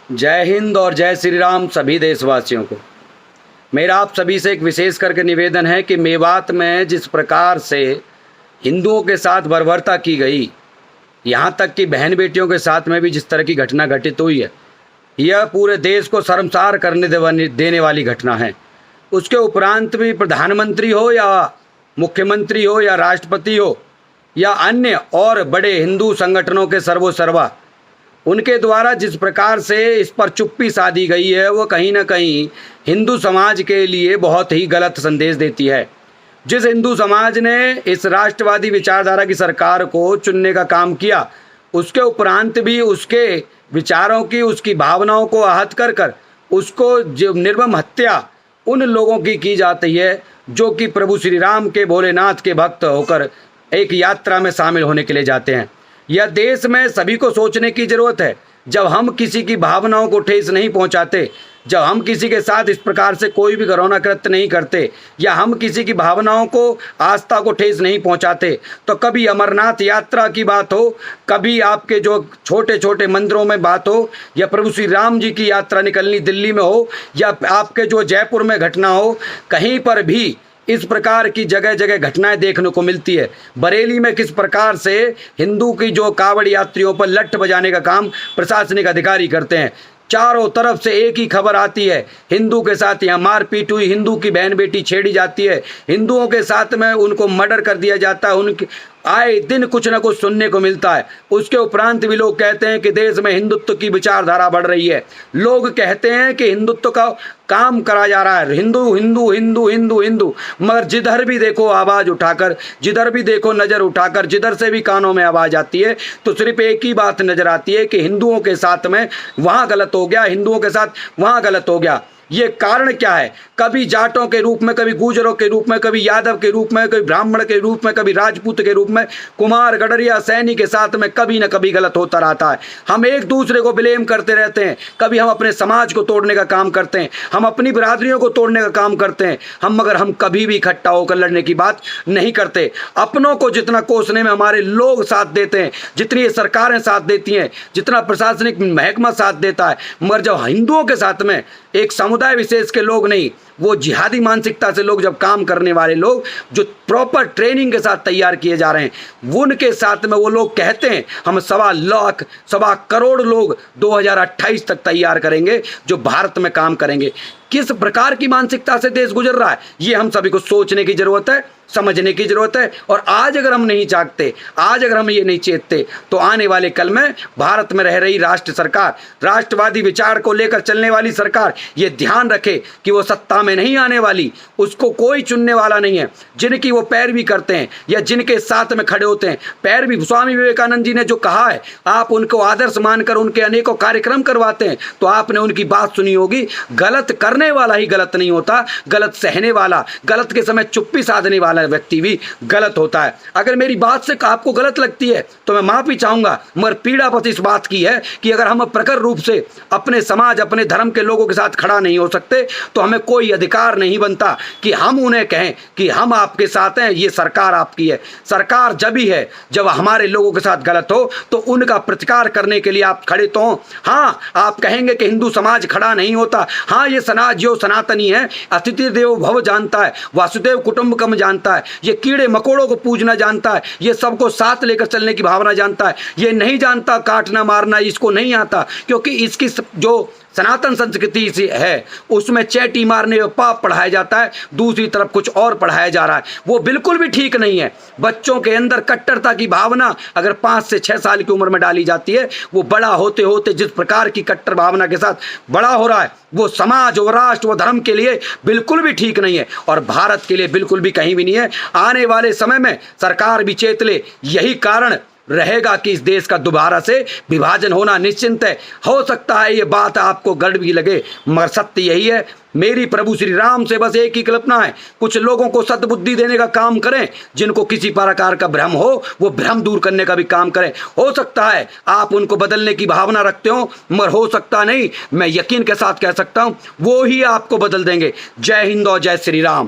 जय हिंद और जय श्री राम सभी देशवासियों को। मेरा आप सभी से एक विशेष करके निवेदन है कि मेवात में जिस प्रकार से हिंदुओं के साथ बर्बरता की गई, यहाँ तक कि बहन बेटियों के साथ में भी जिस तरह की घटना घटित हुई है, यह पूरे देश को शर्मसार करने देने वाली घटना है। उसके उपरांत भी प्रधानमंत्री हो या मुख्यमंत्री हो या राष्ट्रपति हो या अन्य और बड़े हिंदू संगठनों के सर्वोसर्वा, उनके द्वारा जिस प्रकार से इस पर चुप्पी साधी गई है, वो कहीं ना कहीं हिंदू समाज के लिए बहुत ही गलत संदेश देती है। जिस हिंदू समाज ने इस राष्ट्रवादी विचारधारा की सरकार को चुनने का काम किया, उसके उपरांत भी उसके विचारों की, उसकी भावनाओं को आहत कर कर उसको जो निर्मम हत्या उन लोगों की जाती है जो कि प्रभु श्री राम के भोलेनाथ के भक्त होकर एक यात्रा में शामिल होने के लिए जाते हैं। यह देश में सभी को सोचने की ज़रूरत है। जब हम किसी की भावनाओं को ठेस नहीं पहुंचाते, जब हम किसी के साथ इस प्रकार से कोई भी घिनौना कृत्य नहीं करते, या हम किसी की भावनाओं को, आस्था को ठेस नहीं पहुंचाते, तो कभी अमरनाथ यात्रा की बात हो, कभी आपके जो छोटे छोटे मंदिरों में बात हो, या प्रभु श्री राम जी की यात्रा निकलनी दिल्ली में हो, या आपके जो जयपुर में घटना हो, कहीं पर भी इस प्रकार की जगह जगह घटनाएं देखने को मिलती है। बरेली में किस प्रकार से हिंदू की जो कावड़ यात्रियों पर लठ बजाने का काम प्रशासनिक अधिकारी करते हैं। चारों तरफ से एक ही खबर आती है, हिंदू के साथ यहाँ मारपीट हुई, हिंदू की बहन बेटी छेड़ी जाती है, हिंदुओं के साथ में उनको मर्डर कर दिया जाता है। उनके आए दिन कुछ ना कुछ सुनने को मिलता है। उसके उपरांत भी लोग कहते हैं कि देश में हिंदुत्व की विचारधारा बढ़ रही है। लोग कहते हैं कि हिंदुत्व का काम करा जा रहा है, हिंदू हिंदू हिंदू हिंदू हिंदू, मगर जिधर भी देखो आवाज़ उठाकर, जिधर भी देखो नज़र उठाकर, जिधर से भी कानों में आवाज़ आती है तो सिर्फ एक ही बात नज़र आती है कि हिंदुओं के साथ में वहाँ गलत हो गया, हिंदुओं के साथ वहाँ गलत हो गया। ये कारण क्या है? कभी जाटों के रूप में, कभी गुजरों के रूप में, कभी यादव के रूप में, कभी ब्राह्मण के रूप में, कभी राजपूत के रूप में, कुमार गडरिया सैनी के साथ में कभी न कभी गलत होता रहता है। हम एक दूसरे को ब्लेम करते रहते हैं। कभी हम अपने समाज को तोड़ने का काम करते हैं, हम अपनी बिरादरियों को तोड़ने का काम करते हैं, मगर हम कभी भी इकट्ठा होकर लड़ने की बात नहीं करते। अपनों को जितना कोसने में हमारे लोग साथ देते हैं, जितनी ये सरकारें साथ देती हैं, जितना प्रशासनिक महकमा साथ देता है, मगर जब हिंदुओं के साथ में एक समुदाय विशेष के लोग नहीं, वो जिहादी मानसिकता से लोग, जब काम करने वाले लोग जो प्रॉपर ट्रेनिंग के साथ तैयार किए जा रहे हैं, उनके साथ में वो लोग कहते हैं हम 1.25 लाख 1.25 करोड़ लोग 2028 तक तैयार करेंगे जो भारत में काम करेंगे। किस प्रकार की मानसिकता से देश गुजर रहा है, ये हम सभी को सोचने की जरूरत है, समझने की जरूरत है। और आज अगर हम नहीं जागते, आज अगर हम ये नहीं चेतते, तो आने वाले कल में भारत में रह रही राष्ट्र सरकार, राष्ट्रवादी विचार को लेकर चलने वाली सरकार, ये ध्यान रखे कि वो सत्ता में नहीं आने वाली, उसको कोई चुनने वाला नहीं है। जिनकी वो पैरवी करते हैं या जिनके साथ में खड़े होते हैं, पैरवी, स्वामी विवेकानंद जी ने जो कहा है, आप उनको आदर्श मानकर उनके अनेकों कार्यक्रम करवाते हैं, तो आपने उनकी बात सुनी होगी। गलत करने वाला ही गलत नहीं होता, गलत सहने वाला, गलत के समय चुप्पी साधने वाला व्यक्ति भी गलत होता है। अगर मेरी बात से आपको गलत लगती है तो मैं माफी चाहूंगा, मगर पीड़ा बस इस बात की है कि अगर हम प्रखर रूप से अपने समाज, अपने धर्म के लोगों के साथ खड़ा नहीं हो सकते, तो हमें कोई अधिकार नहीं बनता कि हम उन्हें कहें कि हम आपके साथ हैं, ये सरकार आपकी है। सरकार जब ही है जब हमारे लोगों के साथ गलत हो, तो उनका प्रतिकार करने के लिए आप खड़े तो हो। हाँ, आप कहेंगे कि हिंदू समाज खड़ा नहीं होता। हाँ, ये समाज जो सनातनी है, अतिथि देवो भव जानता है, वासुदेव कुटुंबकम जानता है, ये कीड़े मकोड़ों को पूजना जानता है, ये सबको साथ लेकर चलने की भावना जानता है। ये नहीं जानता काटना मारना, इसको नहीं आता, क्योंकि इसकी जो सनातन संस्कृति से है उसमें चैटी मारने में पाप पढ़ाया जाता है, दूसरी तरफ कुछ और पढ़ाया जा रहा है। वो बिल्कुल भी ठीक नहीं है। बच्चों के अंदर कट्टरता की भावना अगर 5 से 6 साल की उम्र में डाली जाती है, वो बड़ा होते होते जिस प्रकार की कट्टर भावना के साथ बड़ा हो रहा है, वो समाज, वो राष्ट्र, वो धर्म के लिए बिल्कुल भी ठीक नहीं है, और भारत के लिए बिल्कुल भी कहीं भी नहीं है। आने वाले समय में सरकार भी चेत ले, यही कारण रहेगा कि इस देश का दोबारा से विभाजन होना निश्चिंत है। हो सकता है ये बात आपको गड़बड़ी लगे, मगर सत्य यही है। मेरी प्रभु श्री राम से बस एक ही कल्पना है, कुछ लोगों को सद्बुद्धि देने का काम करें, जिनको किसी प्रकार का भ्रम हो वो भ्रम दूर करने का भी काम करें। हो सकता है आप उनको बदलने की भावना रखते हो, मगर हो सकता नहीं, मैं यकीन के साथ कह सकता हूं वो ही आपको बदल देंगे। जय हिंद और जय श्री राम।